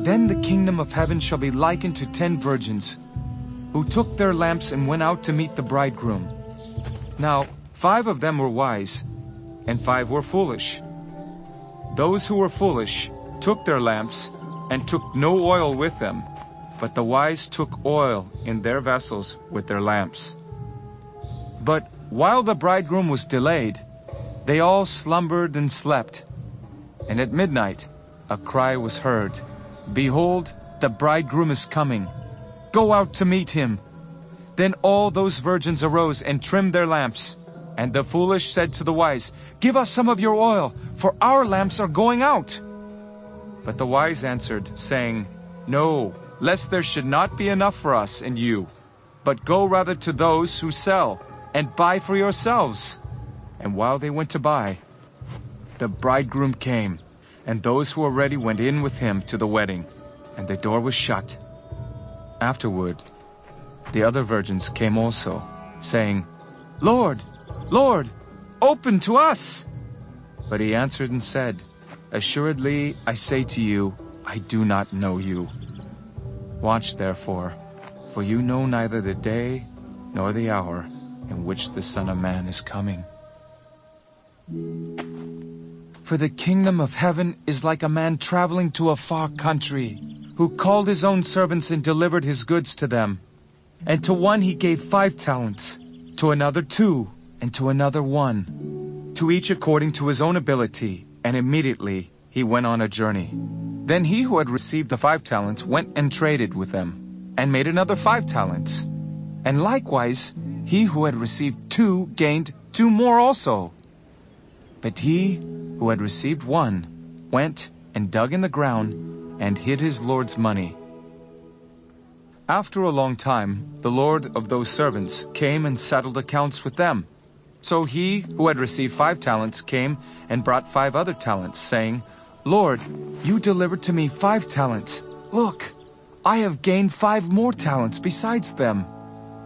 Then the kingdom of heaven shall be likened to 10 virgins, who took their lamps and went out to meet the bridegroom. Now 5 of them were wise, and 5 were foolish. Those who were foolish took their lamps, and took no oil with them, but the wise took oil in their vessels with their lamps. But while the bridegroom was delayed, they all slumbered and slept. And at midnight a cry was heard, "Behold, the bridegroom is coming. Go out to meet him." Then all those virgins arose and trimmed their lamps. And the foolish said to the wise, "Give us some of your oil, for our lamps are going out." But the wise answered, saying, "No, lest there should not be enough for us and you. But go rather to those who sell, and buy for yourselves." And while they went to buy, the bridegroom came, and those who were ready went in with him to the wedding, and the door was shut. Afterward, the other virgins came also, saying, "Lord, Lord, open to us." But he answered and said, "Assuredly, I say to you, I do not know you. Watch therefore, for you know neither the day nor the hour in which the Son of Man is coming. For the kingdom of heaven is like a man traveling to a far country, who called his own servants and delivered his goods to them. And to one he gave 5 talents, to another 2, and to another 1, to each according to his own ability, and immediately he went on a journey. Then he who had received the 5 talents went and traded with them, and made another 5 talents. And likewise he who had received 2 gained 2 more also. But he who had received 1 went and dug in the ground and hid his Lord's money. After a long time, the Lord of those servants came and settled accounts with them. So he who had received 5 talents came and brought 5 other talents, saying, "Lord, you delivered to me 5 talents. Look, I have gained 5 more talents besides them."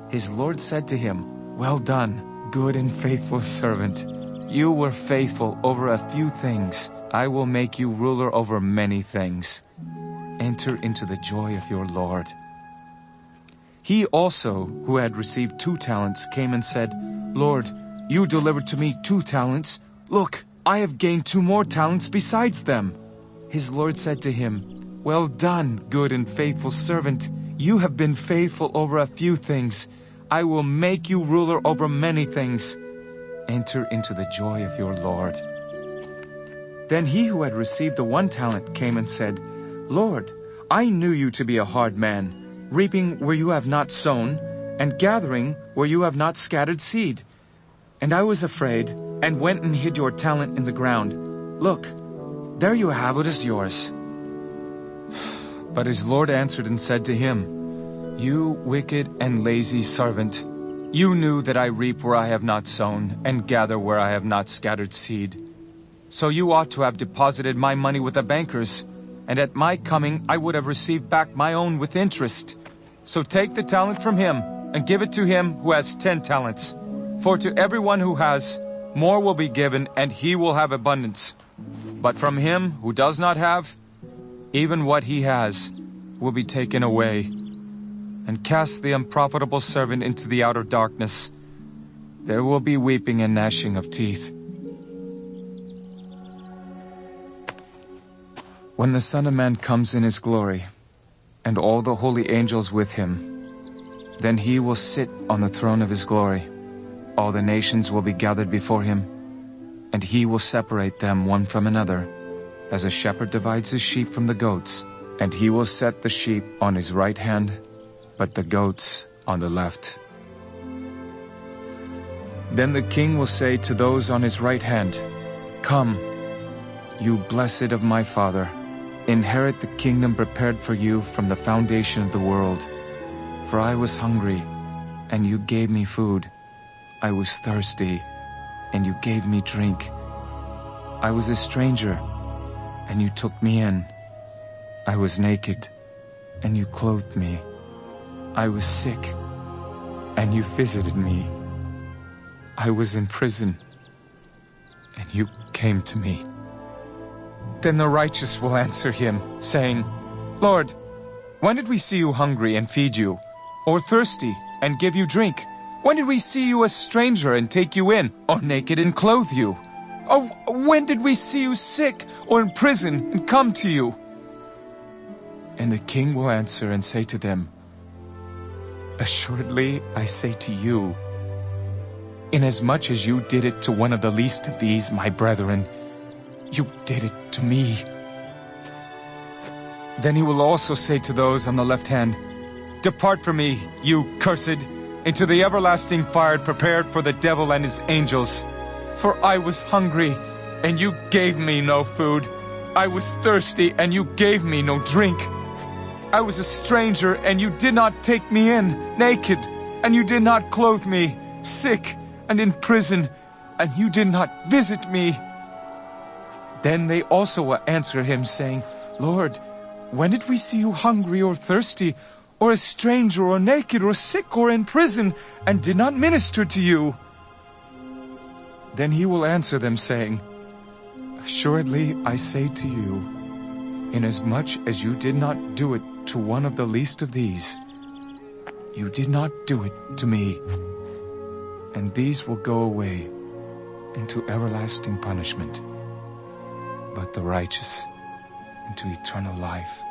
His Lord said to him, "Well done, good and faithful servant. You were faithful over a few things. I will make you ruler over many things. Enter into the joy of your Lord." He also, who had received 2 talents, came and said, "Lord, you delivered to me 2 talents. Look, I have gained 2 more talents besides them." His Lord said to him, "Well done, good and faithful servant. You have been faithful over a few things. I will make you ruler over many things. Enter into the joy of your Lord." Then he who had received the 1 talent came and said, "Lord, I knew you to be a hard man, reaping where you have not sown, and gathering where you have not scattered seed. And I was afraid, and went and hid your talent in the ground. Look, there you have what is yours." But his Lord answered and said to him, "You wicked and lazy servant, you knew that I reap where I have not sown, and gather where I have not scattered seed. So you ought to have deposited my money with the bankers, and at my coming I would have received back my own with interest. So take the talent from him, and give it to him who has 10 talents. For to everyone who has, more will be given, and he will have abundance. But from him who does not have, even what he has will be taken away. And cast the unprofitable servant into the outer darkness. There will be weeping and gnashing of teeth." When the Son of Man comes in his glory, and all the holy angels with him, then he will sit on the throne of his glory. All the nations will be gathered before him, and he will separate them one from another, as a shepherd divides his sheep from the goats. And he will set the sheep on his right hand, but the goats on the left. Then the king will say to those on his right hand, "Come, you blessed of my Father, inherit the kingdom prepared for you from the foundation of the world. For I was hungry, and you gave me food. I was thirsty, and you gave me drink. I was a stranger, and you took me in. I was naked, and you clothed me. I was sick, and you visited me. I was in prison, and you came to me." Then the righteous will answer him, saying, Lord, when did we see you hungry and feed you, or thirsty and give you drink? When did we see you a stranger and take you in, or naked and clothe you? Or when did we see you sick or in prison and come to you? And the king will answer and say to them, Assuredly I say to you, inasmuch as you did it to one of the least of these, my brethren, you did it to me. Then he will also say to those on the left hand, Depart from me, you cursed, into the everlasting fire prepared for the devil and his angels. For I was hungry, and you gave me no food. I was thirsty, and you gave me no drink. I was a stranger, and you did not take me in, naked, and you did not clothe me, sick, and in prison, and you did not visit me. Then they also will answer him, saying, Lord, when did we see you hungry or thirsty, or a stranger, or naked, or sick, or in prison, and did not minister to you? Then he will answer them, saying, Assuredly I say to you, inasmuch as you did not do it to one of the least of these, you did not do it to me. And these will go away into everlasting punishment, but the righteous into eternal life.